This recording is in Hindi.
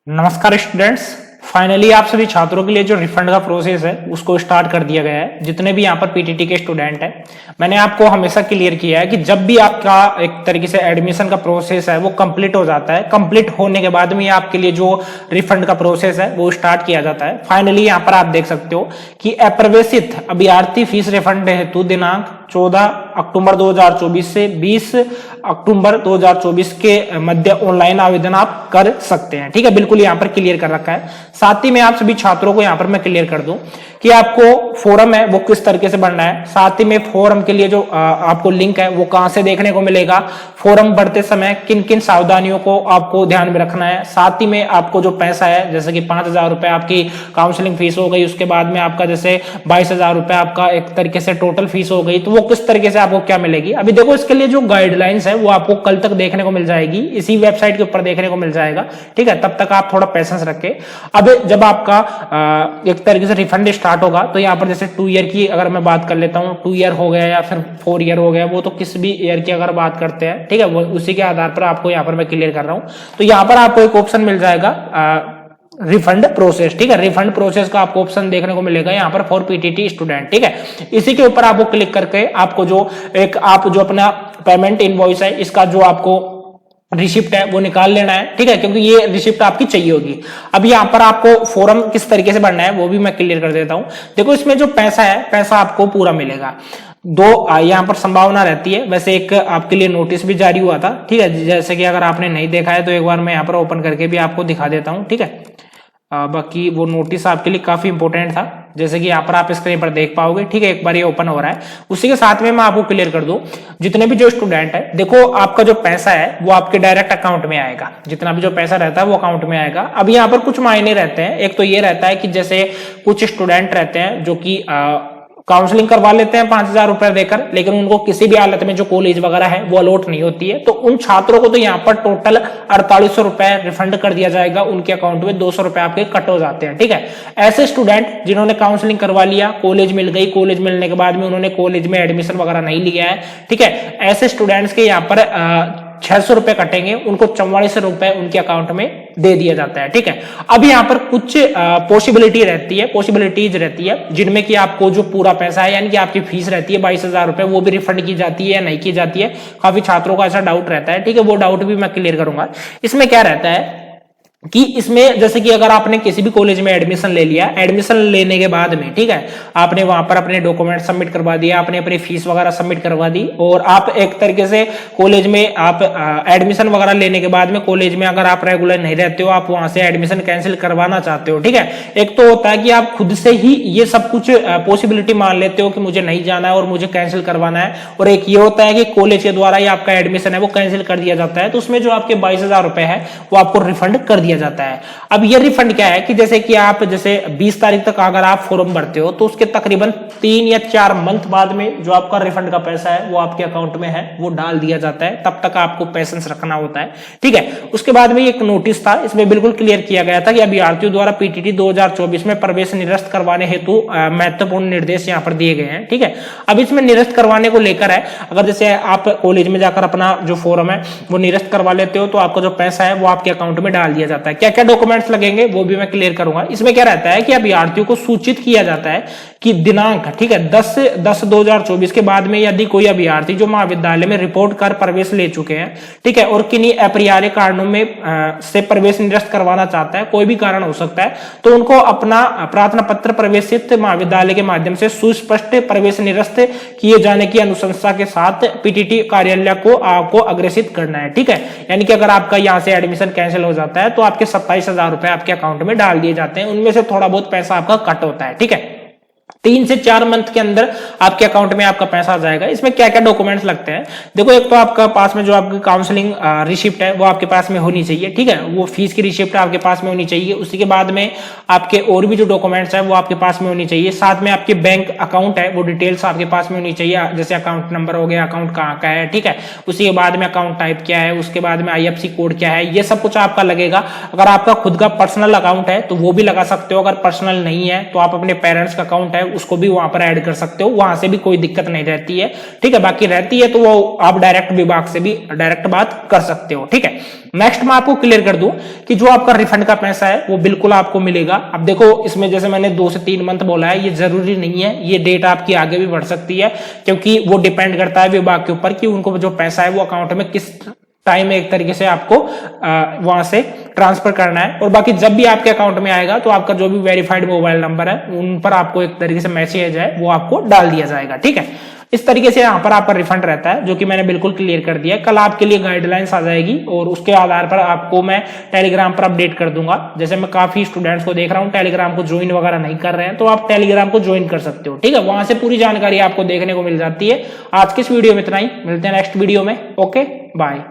नमस्कार स्टूडेंट्स। फाइनली आप सभी छात्रों के लिए जो रिफंड का प्रोसेस है उसको स्टार्ट कर दिया गया है। जितने भी यहाँ पर पीटीटी के स्टूडेंट हैं, मैंने आपको हमेशा क्लियर किया है कि जब भी आपका एक तरीके से एडमिशन का प्रोसेस है वो कंप्लीट हो जाता है, कंप्लीट होने के बाद में आपके लिए जो रिफंड का प्रोसेस है वो स्टार्ट किया जाता है। फाइनली यहाँ पर आप देख सकते हो कि अप्रवेशित अभ्यर्थी फीस रिफंड हेतु दिनांक 14 अक्टूबर 2024 से 20 अक्टूबर 2024 के मध्य ऑनलाइन आवेदन आप कर सकते हैं। ठीक है, बिल्कुल यहाँ पर क्लियर कर रखा है। साथ ही में आप सभी छात्रों को यहाँ पर मैं क्लियर कर दूं कि आपको फोरम है वो किस तरीके से बनना है। साथ ही में फोरम के लिए जो आपको लिंक है वो कहां से देखने को मिलेगा, फोरम भरते समय किन किन सावधानियों को आपको ध्यान में रखना है। साथ ही में आपको जो पैसा है जैसे कि 5,000 रुपए आपकी काउंसलिंग फीस हो गई, उसके बाद में आपका जैसे 22,000 रुपए आपका एक तरीके से टोटल फीस हो गई, तो वो किस तरीके से आपको क्या मिलेगी। अभी देखो इसके लिए जो गाइडलाइंस है वो आपको कल तक देखने को मिल जाएगी, इसी वेबसाइट के ऊपर देखने को मिल जाएगा। ठीक है, तब तक आप थोड़ा पेशेंस रखें। अब जब आपका एक तरीके से रिफंड स्टार्ट होगा तो यहाँ पर जैसे 2 ईयर की अगर मैं बात कर लेता हूँ, 2 ईयर हो गया या फिर 4 ईयर हो गया, वो तो किस भी ईयर की अगर बात करते हैं, ठीक है, वो उसी के आधार पर आपको यहाँ पर मैं क्लियर कर रहा हूँ। तो यहाँ पर आपको एक ऑप्शन मिल जाएगा रिफंड प्रोसेस। ठीक है, रिफंड प्रोसेस का आपको ऑप्शन देखने को मिलेगा यहाँ पर फॉर पीटीटी स्टूडेंट। ठीक है, इसी के ऊपर आपको क्लिक करके आपको जो आप जो अपना पेमेंट इनवॉइस है इसका जो आपको रिसिप्ट है वो निकाल लेना है। ठीक है, क्योंकि ये रिसिप्ट आपकी चाहिए होगी। अब यहाँ पर आपको फॉर्म किस तरीके से भरना है वो भी मैं क्लियर कर देता हूँ। देखो इसमें जो पैसा है, पैसा आपको पूरा मिलेगा। 2 यहाँ पर संभावना रहती है। वैसे एक आपके लिए नोटिस भी जारी हुआ था। ठीक है, जैसे कि अगर आपने नहीं देखा है तो एक बार मैं यहाँ पर ओपन करके भी आपको दिखा देता हूँ। ठीक है, बाकी वो नोटिस आपके लिए काफी इंपॉर्टेंट था, जैसे कि यहाँ पर आप स्क्रीन पर देख पाओगे। ठीक है, एक बार ये ओपन हो रहा है। उसी के साथ में मैं आपको क्लियर कर दूं, जितने भी जो स्टूडेंट है, देखो आपका जो पैसा है वो आपके डायरेक्ट अकाउंट में आएगा। जितना भी जो पैसा रहता है वो अकाउंट में आएगा। अब यहाँ पर कुछ मायने रहते हैं। एक तो ये रहता है कि जैसे कुछ स्टूडेंट रहते हैं जो कि काउंसलिंग करवा लेते हैं 5,000 रुपए देकर, लेकिन उनको किसी भी हालत में जो कॉलेज वगैरह है वो अलॉट नहीं होती है, तो उन छात्रों को तो यहाँ पर टोटल 4800 रुपए रिफंड कर दिया जाएगा उनके अकाउंट में। 200 रुपए आपके कट हो जाते हैं। ठीक है, ऐसे स्टूडेंट जिन्होंने काउंसलिंग करवा लिया, कॉलेज मिल गई, कॉलेज मिलने के बाद में उन्होंने कॉलेज में एडमिशन वगैरह नहीं लिया है, ठीक है, ऐसे स्टूडेंट्स के यहाँ पर 600 रुपए कटेंगे, उनको 4400 रुपए उनके अकाउंट में दे दिया जाता है। ठीक है, अब यहाँ पर कुछ पॉसिबिलिटीज रहती है जिनमें कि आपको जो पूरा पैसा है यानी कि आपकी फीस रहती है 22,000 रुपए, वो भी रिफंड की जाती है या नहीं की जाती है। काफी छात्रों का ऐसा डाउट रहता है। ठीक है, वो डाउट भी मैं क्लियर करूंगा। इसमें क्या रहता है कि इसमें जैसे कि अगर आपने किसी भी कॉलेज में एडमिशन ले लिया, एडमिशन लेने के बाद में, ठीक है, आपने वहां पर अपने डॉक्यूमेंट सबमिट करवा दिया, आपने अपनी फीस वगैरह सबमिट करवा दी, और आप एक तरीके से कॉलेज में आप एडमिशन वगैरह लेने के बाद में कॉलेज में अगर आप रेगुलर नहीं रहते हो, आप वहां से एडमिशन कैंसिल करवाना चाहते हो। ठीक है, एक तो होता है कि आप खुद से ही ये सब कुछ पॉसिबिलिटी मान लेते हो कि मुझे नहीं जाना है और मुझे कैंसिल करवाना है, और एक ये होता है कि कॉलेज के द्वारा ही आपका एडमिशन है वो कैंसिल कर दिया जाता है, तो उसमें जो आपके 22,000 रुपए है वो आपको रिफंड कर दिया जाता है। अब ये रिफंड क्या है कि जैसे कि आप जैसे 20 तारीख तक अगर आप फॉर्म भरते हो तो उसके तकरीबन 3 या 4 मंथ बाद में जो आपका रिफंड का पैसा है वो आपके अकाउंट में है वो डाल दिया जाता है। तब तक आपको पेशेंस रखना होता है। ठीक है, उसके बाद में एक नोटिस था, इसमें बिल्कुल क्लियर किया गया था कि अभ्यर्थियों द्वारा पीटीटी 2024 में प्रवेश निरस्त करवाने हेतु महत्वपूर्ण निर्देश यहाँ पर दिए गए हैं। ठीक है, अब इसमें निरस्त करवाने को लेकर है, अगर जैसे आप कॉलेज में जाकर अपना जो फॉर्म है वो निरस्त करवा लेते हो तो आपका जो पैसा है वो आपके अकाउंट में डाल दिया जाता है। क्या क्या डॉक्यूमेंट्स लगेंगे वो भी मैं क्लियर करूंगा। इसमें क्या रहता है कि अभ्यर्थियों को सूचित किया जाता है कि दिनांक, ठीक है, 10/10/2024 के बाद में यदि कोई अभ्यर्थी जो महाविद्यालय में रिपोर्ट कर प्रवेश ले चुके हैं, ठीक है, और किन्हीं अपरिहार्य कारणों में से प्रवेश निरस्त करवाना चाहता है, कोई भी कारण हो सकता है, तो उनको अपना प्रार्थना पत्र प्रवेशित महाविद्यालय के माध्यम से सुस्पष्ट प्रवेश निरस्त किए जाने की अनुशंसा के साथ पीटीटी कार्यालय को आपको अग्रेसित करना है। ठीक है, यानी कि अगर आपका यहाँ से एडमिशन कैंसिल हो जाता है तो आपके 27,000 रुपए आपके अकाउंट में डाल दिए जाते हैं, उनमें से थोड़ा बहुत पैसा आपका कट होता है। ठीक है, 3 से 4 मंथ के अंदर आपके अकाउंट में आपका पैसा आ जाएगा। इसमें क्या क्या डॉक्यूमेंट्स लगते हैं, देखो एक तो आपका पास में जो आपकी काउंसलिंग रिसिप्ट है वो आपके पास में होनी चाहिए। ठीक है, वो फीस की रिसिप्ट आपके पास में होनी चाहिए। उसी के बाद में आपके और भी जो डॉक्यूमेंट्स है वो आपके पास में होनी चाहिए। साथ में आपके बैंक अकाउंट है वो डिटेल्स आपके पास में होनी चाहिए, जैसे अकाउंट नंबर हो गया, अकाउंट कहाँ का है, ठीक है, उसी के बाद में अकाउंट टाइप क्या है, उसके बाद में IFSC कोड क्या है, ये सब कुछ आपका लगेगा। अगर आपका खुद का पर्सनल अकाउंट है तो वो भी लगा सकते हो, अगर पर्सनल नहीं है तो आप अपने पेरेंट्स का अकाउंट है उसको भी वहां पर ऐड कर सकते हो, वहां से भी कोई दिक्कत नहीं रहती है। ठीक है, बाकी रहती है तो वो आप डायरेक्ट विभाग से भी डायरेक्ट बात कर सकते हो। ठीक है, नेक्स्ट मैं आपको क्लियर कर दूं कि जो आपका रिफंड का पैसा है वो बिल्कुल आपको मिलेगा। अब देखो इसमें जैसे मैंने 2 से 3 मंथ बोला है, ये जरूरी नहीं है, ये डेट आपकी आगे भी बढ़ सकती है, क्योंकि वो डिपेंड करता है विभाग के ऊपर कि उनको जो पैसा है वो अकाउंट में किस टाइम एक तरीके से आपको वहां से ट्रांसफर करना है। और बाकी जब भी आपके अकाउंट में आएगा तो आपका जो भी वेरीफाइड मोबाइल नंबर है उन पर आपको एक तरीके से मैसेज है वो आपको डाल दिया जाएगा। ठीक है, इस तरीके से यहाँ पर आपका रिफंड रहता है, जो कि मैंने बिल्कुल क्लियर कर दिया है। कल आपके लिए गाइडलाइंस आ जाएगी और उसके आधार पर आपको मैं टेलीग्राम पर अपडेट कर दूंगा। जैसे मैं काफी स्टूडेंट्स को देख रहा हूँ टेलीग्राम को ज्वाइन वगैरह नहीं कर रहे हैं, तो आप टेलीग्राम को ज्वाइन कर सकते हो। ठीक है, वहां से पूरी जानकारी आपको देखने को मिल जाती है। आज की इस वीडियो में इतना ही, मिलते हैं नेक्स्ट वीडियो में। Okay, bye.